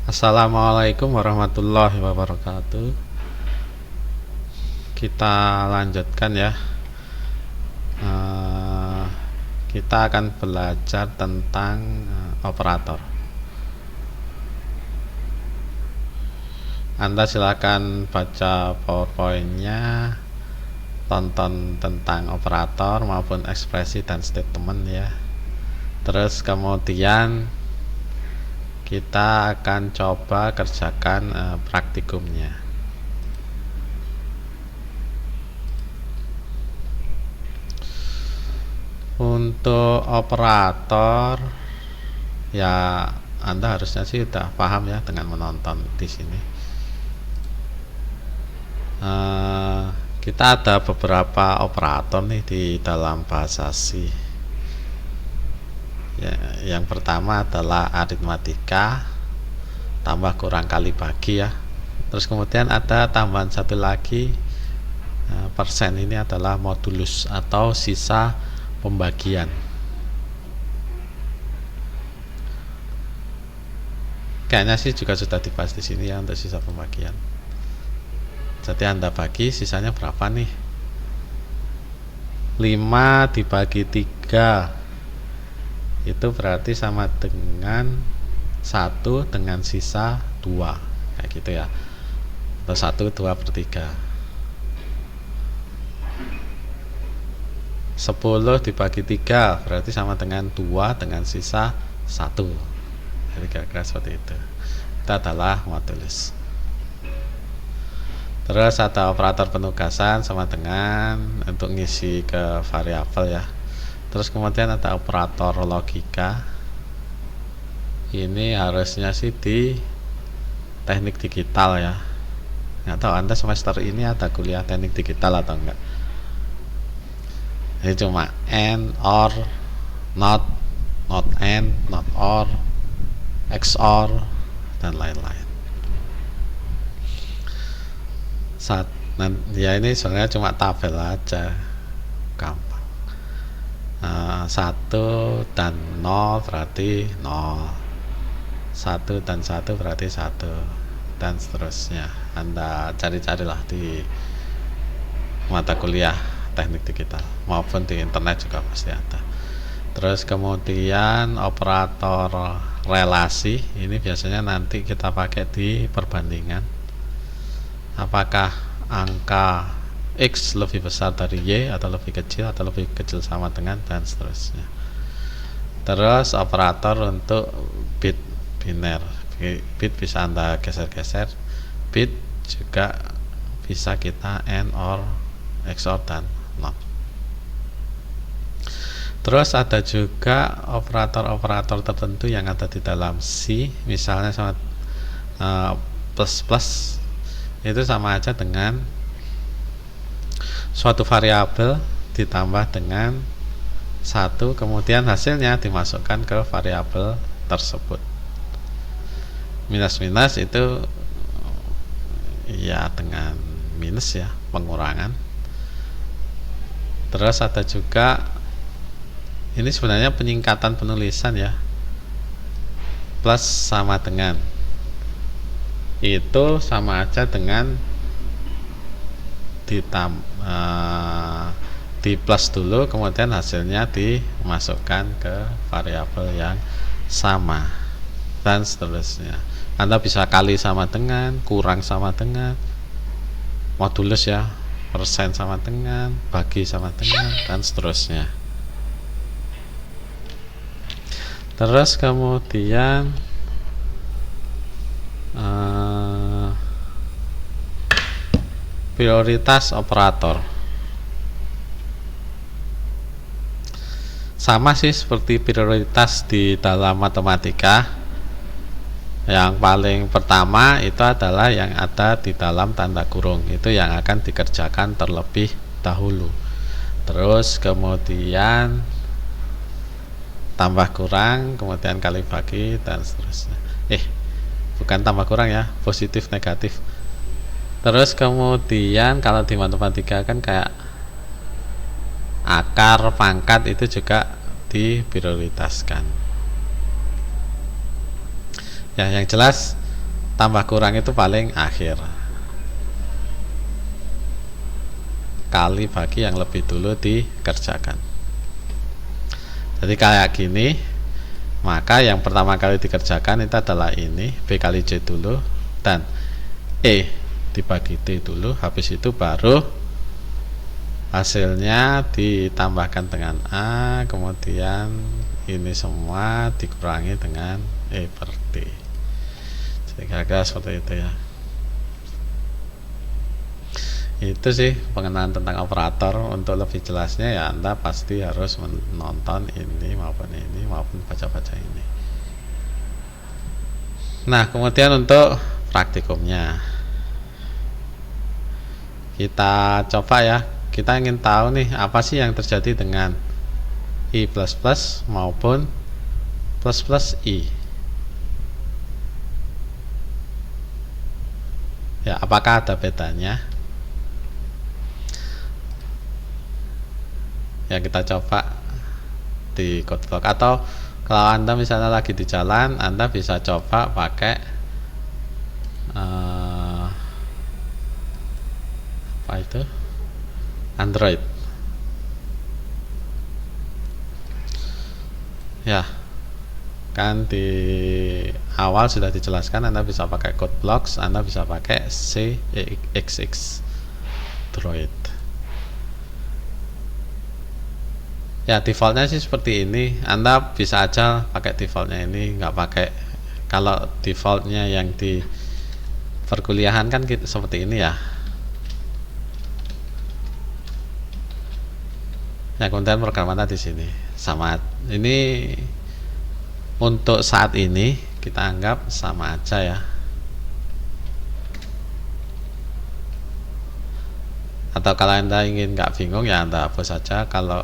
Assalamualaikum warahmatullahi wabarakatuh. Kita lanjutkan ya. Kita akan belajar tentang operator. Anda silakan baca PowerPoint-nya, tonton tentang operator maupun ekspresi dan statement ya. Terus kemudian kita akan coba kerjakan praktikumnya. Untuk operator ya Anda harusnya sih udah paham ya dengan menonton di sini. Kita ada beberapa operator nih di dalam bahasa C. Ya, yang pertama adalah aritmatika, tambah kurang kali bagi ya. Terus kemudian ada tambahan satu lagi, persen, ini adalah modulus atau sisa pembagian. Kayaknya sih juga sudah dibahas di sini ya untuk sisa pembagian. Jadi Anda bagi, sisanya berapa nih? 5 dibagi 3 itu berarti sama dengan 1 dengan sisa 2, kayak gitu ya, atau 1 2/3. 10 dibagi 3 berarti sama dengan 2 dengan sisa 1. Jadi kira-kira seperti itu. Itu adalah modulus. Terus ada operator penugasan sama dengan untuk ngisi ke variabel ya. Terus kemudian ada operator logika. Ini harusnya sih di teknik digital ya. Nggak tahu Anda semester ini ada kuliah teknik digital atau enggak. Ini cuma and, or, not and, not or, XOR, dan lain-lain. Ya ini sebenarnya cuma tabel aja, gampang. 1 dan 0 berarti 0, 1 dan 1 berarti 1, dan seterusnya. Anda cari-carilah di mata kuliah teknik digital maupun di internet juga pasti ada. Terus kemudian operator relasi, ini biasanya nanti kita pakai di perbandingan. Apakah angka X lebih besar dari Y atau lebih kecil sama dengan, dan seterusnya. Terus operator untuk bit biner, bit bisa Anda geser-geser, bit juga bisa kita AND, OR, XOR, dan NOT. Terus ada juga operator-operator tertentu yang ada di dalam C, misalnya sama plus itu sama aja dengan suatu variabel ditambah dengan 1, kemudian hasilnya dimasukkan ke variabel tersebut. Minus itu ya dengan minus ya, pengurangan. Terus ada juga ini sebenarnya penyingkatan penulisan ya. Plus sama dengan, itu sama aja dengan di plus dulu, kemudian hasilnya dimasukkan ke variabel yang sama, dan seterusnya. Anda bisa kali sama dengan, kurang sama dengan, modulus ya, persen sama dengan, bagi sama dengan, dan seterusnya. Terus kemudian prioritas operator sama sih seperti prioritas di dalam matematika. Yang paling pertama itu adalah yang ada di dalam tanda kurung, itu yang akan dikerjakan terlebih dahulu. Terus kemudian tambah kurang, kemudian kali bagi, dan seterusnya. Bukan tambah kurang ya, positif negatif. Terus kemudian kalau di matematika kan kayak akar, pangkat itu juga diprioritaskan. Ya, yang jelas tambah kurang itu paling akhir, kali bagi yang lebih dulu dikerjakan. Jadi kayak gini, maka yang pertama kali dikerjakan itu adalah ini, B kali C dulu, dan E dibagi T dulu. Habis itu baru hasilnya ditambahkan dengan A, kemudian ini semua dikurangi dengan E per T. Jadi kira-kira seperti itu ya. Itu sih pengenalan tentang operator. Untuk lebih jelasnya ya Anda pasti harus menonton ini maupun baca-baca ini. Nah, kemudian untuk praktikumnya kita coba ya. Kita ingin tahu nih apa sih yang terjadi dengan I++ maupun ++I. Ya, apakah ada bedanya? Ya, kita coba di code block, atau kalau Anda misalnya lagi di jalan, Anda bisa coba pakai apa itu? Android. Ya, kan di awal sudah dijelaskan Anda bisa pakai code blocks, Anda bisa pakai CXX Droid. Ya, defaultnya sih seperti ini. Anda bisa aja pakai defaultnya ini, nggak pakai. Kalau defaultnya yang di perkuliahan kan seperti ini ya. Ya, kemudian program Anda di sini sama. Ini untuk saat ini kita anggap sama aja ya. Atau kalau Anda ingin nggak bingung ya Anda hapus saja. Kalau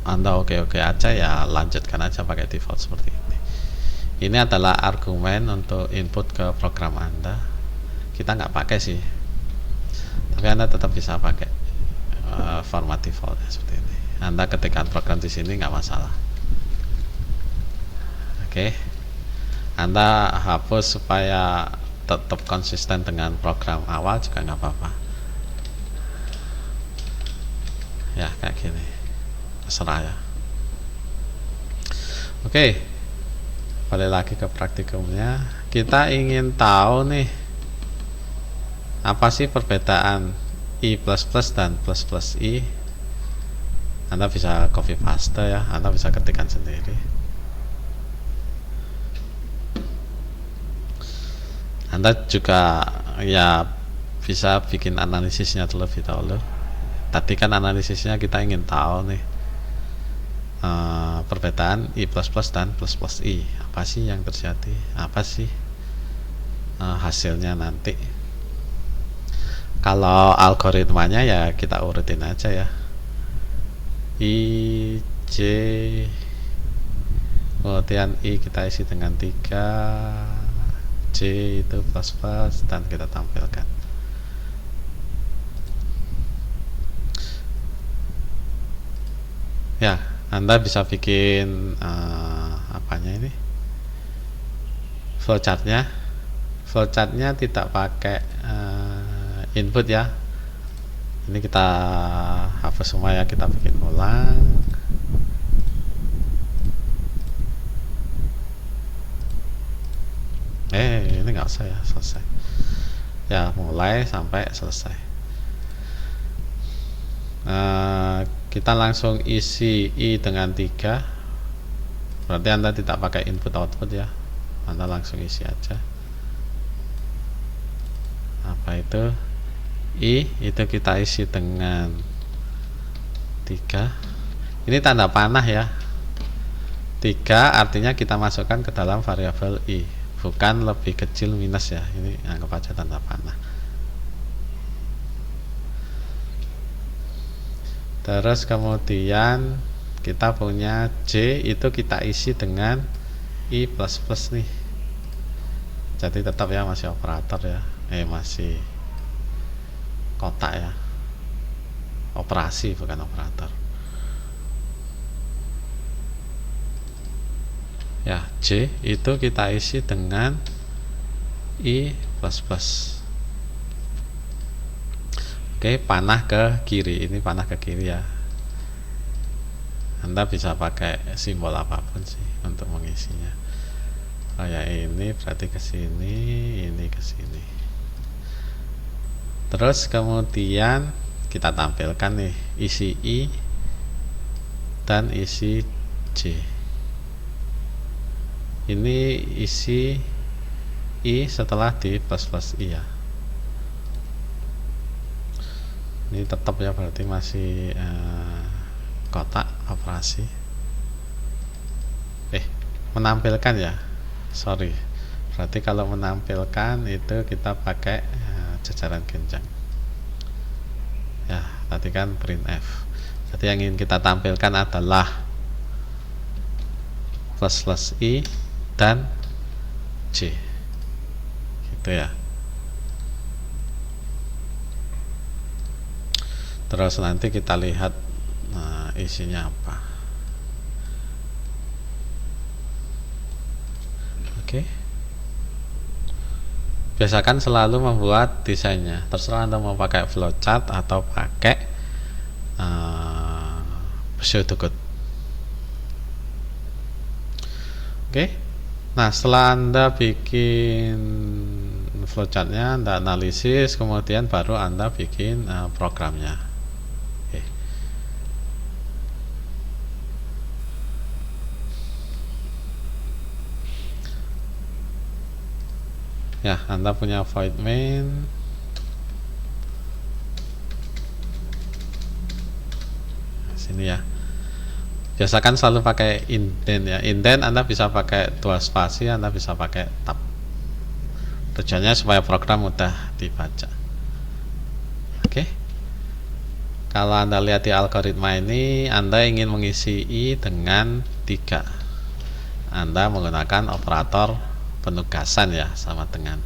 Anda oke-oke aja ya lanjutkan aja pakai default seperti ini. Ini adalah argumen untuk input ke program Anda. Kita nggak pakai sih, tapi Anda tetap bisa pakai format default seperti ini. Anda ketikkan program di sini nggak masalah. Oke, Anda hapus supaya tetap konsisten dengan program awal juga nggak apa-apa. Ya, kayak gini, terserah ya. Oke, balik lagi ke praktikumnya. Kita ingin tahu nih, apa sih perbedaan I++ dan ++I. Anda bisa copy paste ya, Anda bisa ketikkan sendiri. Anda juga ya bisa bikin analisisnya terlebih dahulu. Tadi kan analisisnya kita ingin tahu nih perbedaan I++ dan ++I. Apa sih yang terjadi? Apa sih hasilnya nanti? Kalau algoritmanya ya kita urutin aja ya. I, J, kemudian I kita isi dengan 3, J itu plus dan kita tampilkan. Ya, Anda bisa bikin apanya ini? Flowchartnya. Flowchartnya tidak pakai input ya. Ini kita hapus semua ya, kita bikin ulang. Ini nggak usah ya, selesai. Ya, mulai sampai selesai. Kita langsung isi I dengan 3. Berarti Anda tidak pakai input output ya, Anda langsung isi aja. Apa itu? I itu kita isi dengan 3. Ini tanda panah ya. 3 artinya kita masukkan ke dalam variabel I, bukan lebih kecil minus ya. Ini anggap aja tanda panah. Terus kemudian kita punya J itu kita isi dengan I++ nih. Jadi tetap ya masih operator ya. Masih kotak ya, operasi bukan operator ya. J itu kita isi dengan I plus plus. Oke, panah ke kiri. Ini panah ke kiri ya. Anda bisa pakai simbol apapun sih untuk mengisinya. Kayak ini berarti ke sini, ini ke sini. Terus kemudian kita tampilkan nih isi I dan isi J. Ini isi I setelah di plus plus I ya. Ini tetap ya, berarti masih kotak operasi. Menampilkan ya, sorry, berarti kalau menampilkan itu kita pakai jajaran genjang ya. Tadi kan printf, jadi yang ingin kita tampilkan adalah plus plus I dan J gitu ya. Terus nanti kita lihat isinya apa. Oke. Biasakan selalu membuat desainnya. Terserah Anda mau pakai flowchart atau pakai pseudocode. Oke. Nah, setelah Anda bikin flowchartnya, Anda analisis, kemudian baru Anda bikin programnya. Oke. Ya, Anda punya void main. Sini ya. Biasakan selalu pakai indent ya. Indent Anda bisa pakai dua spasi, Anda bisa pakai tab. Tujuannya supaya program mudah dibaca. Oke. Kalau Anda lihat di algoritma ini, Anda ingin mengisi I dengan 3. Anda menggunakan operator penugasan ya, sama dengan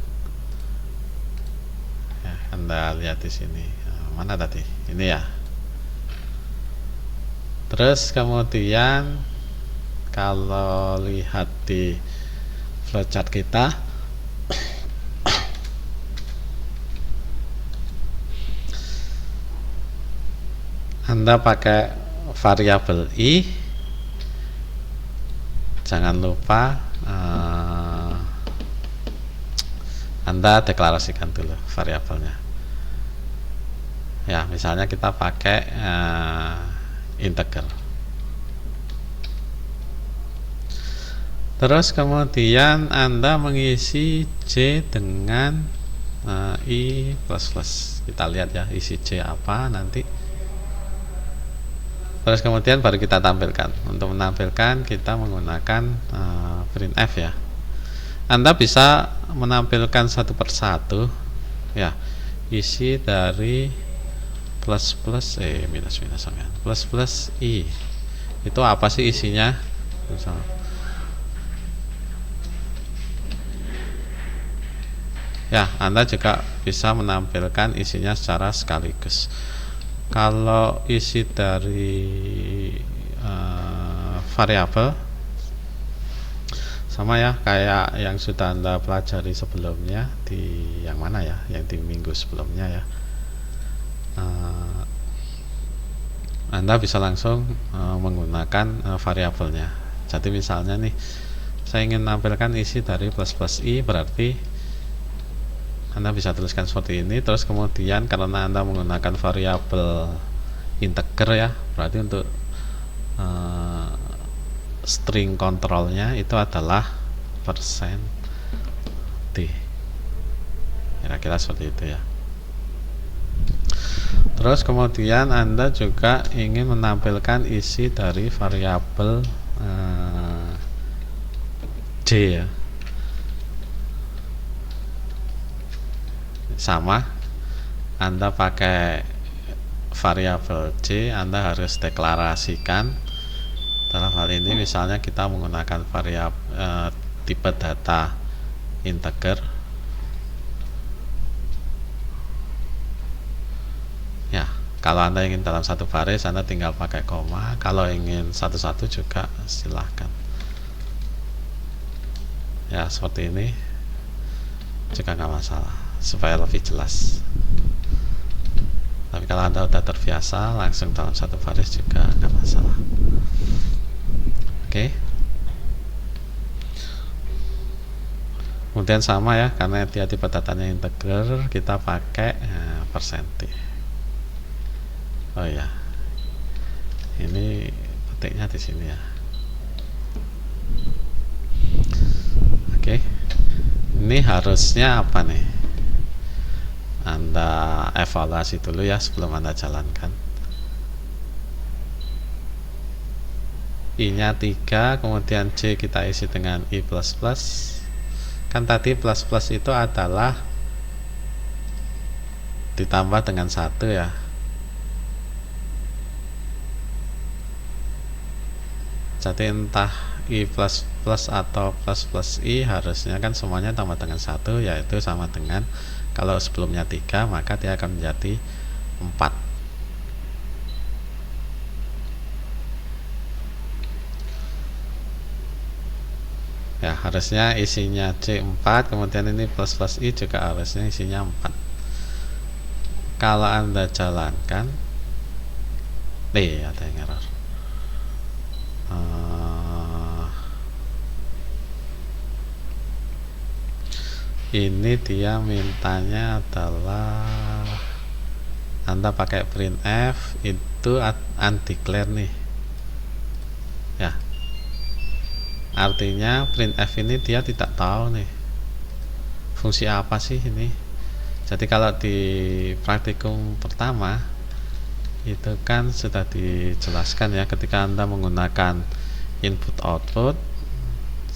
ya, Anda lihat di sini. Mana tadi? Ini ya. Terus kemudian kalau lihat di flowchart kita, Anda pakai variabel I. Jangan lupa Anda deklarasikan dulu variabelnya ya. Misalnya kita pakai integer. Terus kemudian Anda mengisi J dengan I plus plus. Kita lihat ya isi J apa nanti. Terus kemudian baru kita tampilkan. Untuk menampilkan kita menggunakan printf ya. Anda bisa menampilkan satu persatu ya, isi dari plus plus minus minus plus plus I itu apa sih isinya. Ya, Anda juga bisa menampilkan isinya secara sekaligus. Kalau isi dari variabel sama ya, kayak yang sudah Anda pelajari sebelumnya di yang mana ya, yang di minggu sebelumnya ya. Anda bisa langsung menggunakan variabelnya. Jadi misalnya nih, saya ingin menampilkan isi dari plus plus I, berarti Anda bisa tuliskan seperti ini. Terus kemudian karena Anda menggunakan variabel integer ya, berarti untuk string kontrolnya itu adalah %d. Kira-kira seperti itu ya. Terus kemudian Anda juga ingin menampilkan isi dari variabel J ya. Sama, Anda pakai variabel J, Anda harus deklarasikan. Dalam hal ini misalnya kita menggunakan variabel tipe data integer ya. Kalau Anda ingin dalam satu baris, Anda tinggal pakai koma. Kalau ingin satu-satu juga silahkan ya, seperti ini. juga nggak masalah, supaya lebih jelas. Tapi kalau Anda udah terbiasa langsung dalam satu baris juga nggak masalah. Oke. Kemudian sama ya, karena dia tipe datanya integer, kita pakai persentif. Oh ya, ini petiknya di sini ya. Oke, ini harusnya apa nih? Anda evaluasi dulu ya sebelum Anda jalankan. I-nya 3, kemudian J kita isi dengan I++. Kan tadi plus plus itu adalah ditambah dengan 1 ya. Jadi entah I plus plus atau plus plus I, harusnya kan semuanya tambah dengan 1, yaitu sama dengan, kalau sebelumnya 3 maka dia akan menjadi 4. Ya, harusnya isinya C 4, kemudian ini plus plus I juga harusnya isinya 4. Kalau Anda jalankan, ada yang error. Ini dia mintanya adalah Anda pakai printf itu undeclared nih ya. Artinya printf ini dia tidak tahu nih fungsi apa sih ini. Jadi kalau di praktikum pertama itu kan sudah dijelaskan ya, ketika Anda menggunakan input output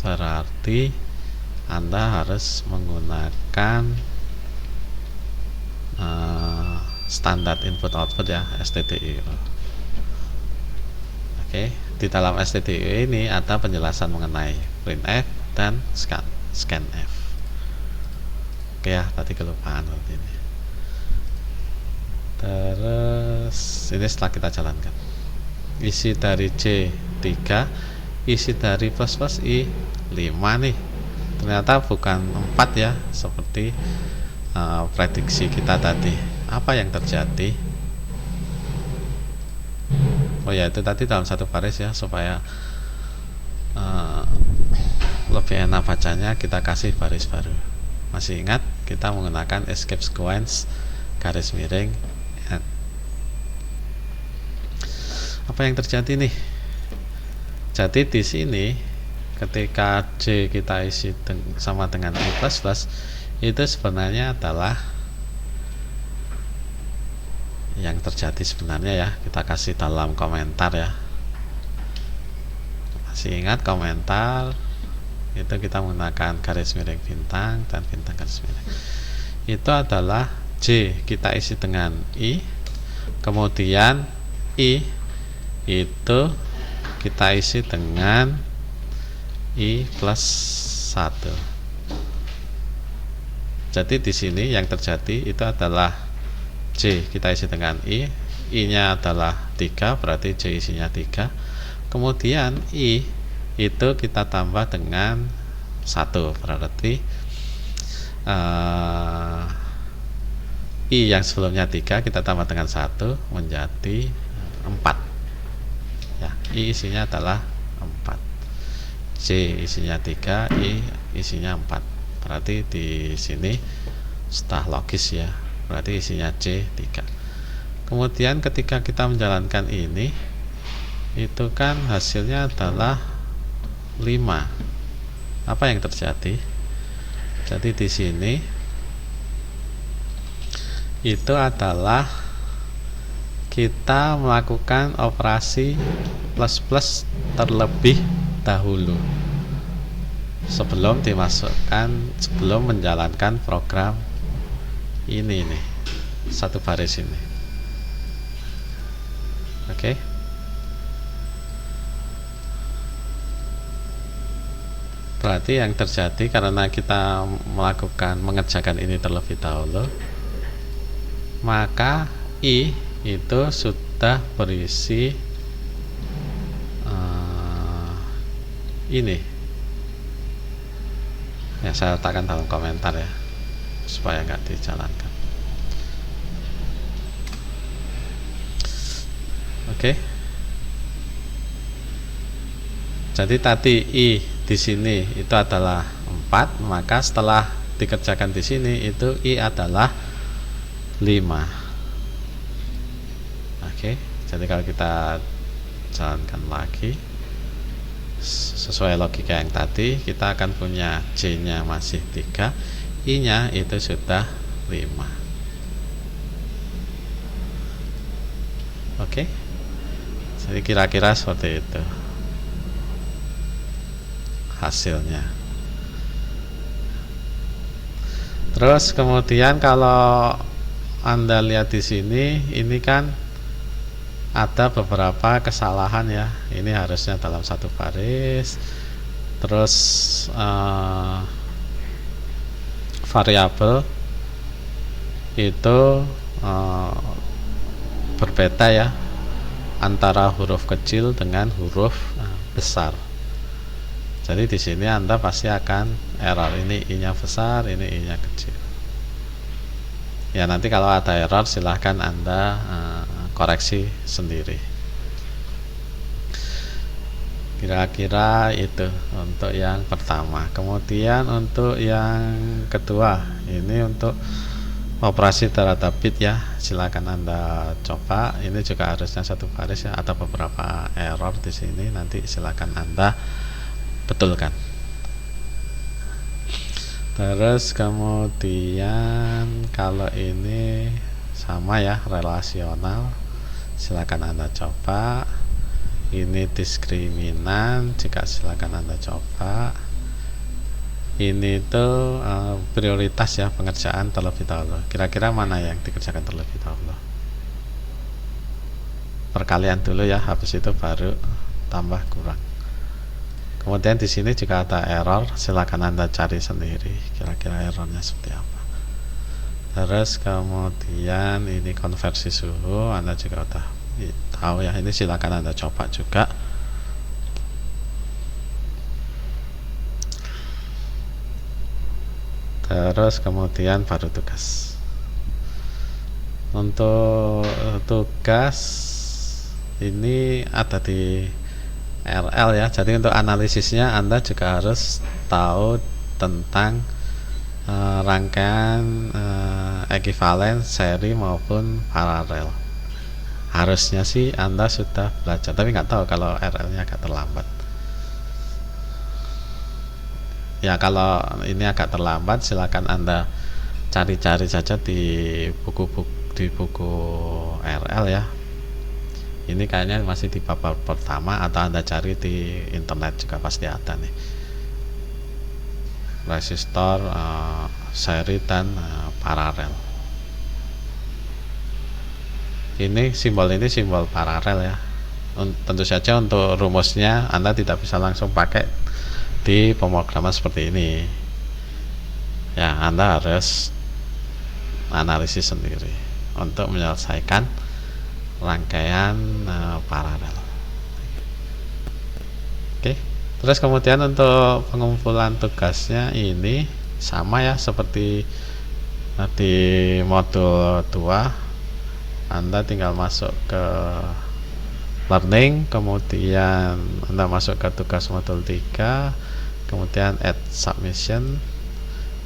berarti Anda harus menggunakan standar input output ya, STDIO. Oke, di dalam STDIO ini ada penjelasan mengenai printf dan scanf. Oke ya, tadi kelupaan seperti ini. Terus ini setelah kita jalankan, isi dari J 3, isi dari plus plus I 5 nih. Ternyata bukan 4 ya, seperti prediksi kita tadi. Apa yang terjadi? Oh ya, itu tadi dalam satu baris ya, supaya lebih enak bacanya kita kasih baris baru. Masih ingat kita menggunakan escape sequence garis miring N. Apa yang terjadi nih? Jadi di sini ketika J kita isi sama dengan I++, itu sebenarnya adalah yang terjadi sebenarnya ya. Kita kasih dalam komentar ya. Masih ingat komentar itu kita menggunakan garis miring bintang dan bintang garis miring. Itu adalah J kita isi dengan I, kemudian I itu kita isi dengan I plus 1. Jadi di sini yang terjadi itu adalah J kita isi dengan I nya adalah 3, berarti J isinya 3. Kemudian I itu kita tambah dengan 1, berarti I yang sebelumnya 3 kita tambah dengan 1 menjadi 4 ya. I isinya adalah 4, J isinya 3, I isinya 4. Berarti di sini sudah logis ya, berarti isinya J 3. Kemudian ketika kita menjalankan ini, itu kan hasilnya adalah 5. Apa yang terjadi? Jadi di sini itu adalah kita melakukan operasi plus plus terlebih dahulu sebelum menjalankan program ini nih, satu baris ini. Oke. Berarti yang terjadi karena kita mengerjakan ini terlebih dahulu, maka I itu sudah berisi ini ya, saya letakkan dalam komentar ya. supaya nggak dijalankan. Oke. Jadi tadi I di sini itu adalah 4, maka setelah dikerjakan di sini itu I adalah 5. Oke, jadi kalau kita jalankan lagi sesuai logika yang tadi, kita akan punya J nya masih 3, I nya itu sudah 5. Oke, jadi kira-kira seperti itu hasilnya. Terus kemudian kalau Anda lihat di sini, ini kan ada beberapa kesalahan ya. Ini harusnya dalam satu baris. Terus variabel itu berbeda ya antara huruf kecil dengan huruf besar. Jadi di sini Anda pasti akan error, ini I-nya besar, ini I-nya kecil. Ya nanti kalau ada error silahkan Anda koreksi sendiri. Kira-kira itu untuk yang pertama. Kemudian untuk yang kedua, ini untuk operasi terhadap bit ya. Silahkan Anda coba. Ini juga harusnya satu baris ya. Ada beberapa error di sini. Nanti silahkan Anda betulkan. Terus kemudian kalau ini sama ya, relasional, silakan Anda coba. Ini diskriminan juga silakan Anda coba. Ini tuh prioritas ya, pengerjaan terlebih dahulu. Kira-kira mana yang dikerjakan terlebih dahulu? Perkalian dulu ya, habis itu baru tambah kurang. Kemudian di sini juga ada error, silakan Anda cari sendiri kira-kira errornya seperti apa. Terus kemudian ini konversi suhu, Anda juga udah tahu ya, ini silakan Anda coba juga. Terus kemudian baru tugas. Untuk tugas ini ada di RL ya, jadi untuk analisisnya Anda juga harus tahu tentang rangkaian ekivalen, seri maupun paralel. Harusnya sih Anda sudah belajar, tapi nggak tahu kalau RL-nya agak terlambat. Ya kalau ini agak terlambat, silakan Anda cari-cari saja di buku RL ya. Ini kayaknya masih di bab pertama, atau Anda cari di internet juga pasti ada nih. Resistor, seri dan paralel. Ini simbol paralel ya. Tentu saja untuk rumusnya Anda tidak bisa langsung pakai di pemrograman seperti ini. Ya, Anda harus analisis sendiri untuk menyelesaikan rangkaian paralel. Oke, terus kemudian untuk pengumpulan tugasnya ini sama ya seperti di modul 2. Anda tinggal masuk ke learning, kemudian Anda masuk ke tugas modul 3, kemudian add submission,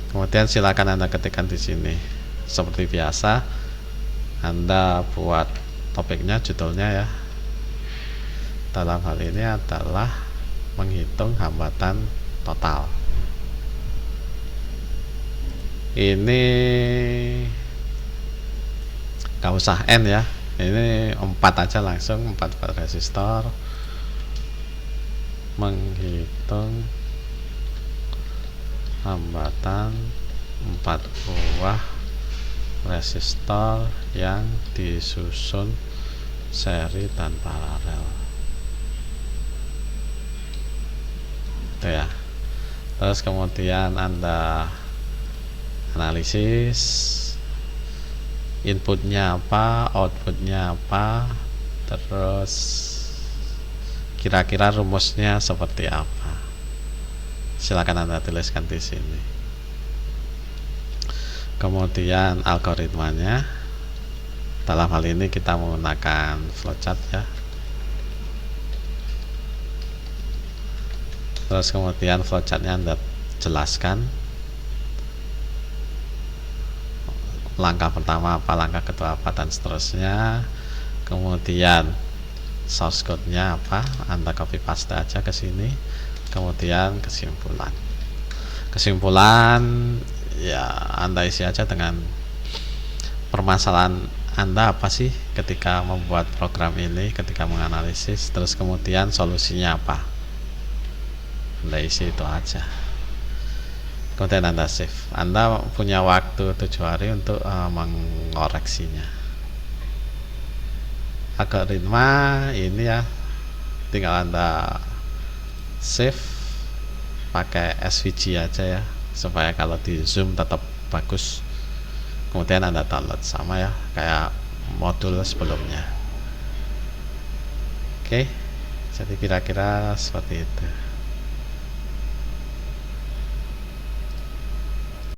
kemudian silakan Anda ketikkan di sini seperti biasa. Anda buat topiknya, judulnya ya. Dalam hal ini adalah menghitung hambatan total. Ini gak usah N ya, ini 4 aja langsung, 4 resistor. Menghitung hambatan 4 buah resistor yang disusun seri dan paralel. Itu ya. Terus kemudian Anda analisis inputnya apa, outputnya apa, terus kira-kira rumusnya seperti apa. Silakan Anda tuliskan di sini. kemudian algoritmanya. Dalam hal ini kita menggunakan flowchart ya. Terus kemudian flowchartnya Anda jelaskan langkah pertama apa, langkah kedua apa, dan seterusnya. Kemudian source code-nya apa, Anda copy paste aja ke sini. Kemudian kesimpulan ya Anda isi aja dengan permasalahan Anda apa sih ketika membuat program ini, ketika menganalisis, terus kemudian solusinya apa. Anda isi itu aja. Kemudian Anda save. Anda punya waktu 7 hari untuk mengoreksinya. Algoritma ini ya, tinggal Anda save pakai SVG aja ya, supaya kalau di zoom tetap bagus. Kemudian Anda download, sama ya kayak modul sebelumnya. Oke, jadi kira-kira seperti itu.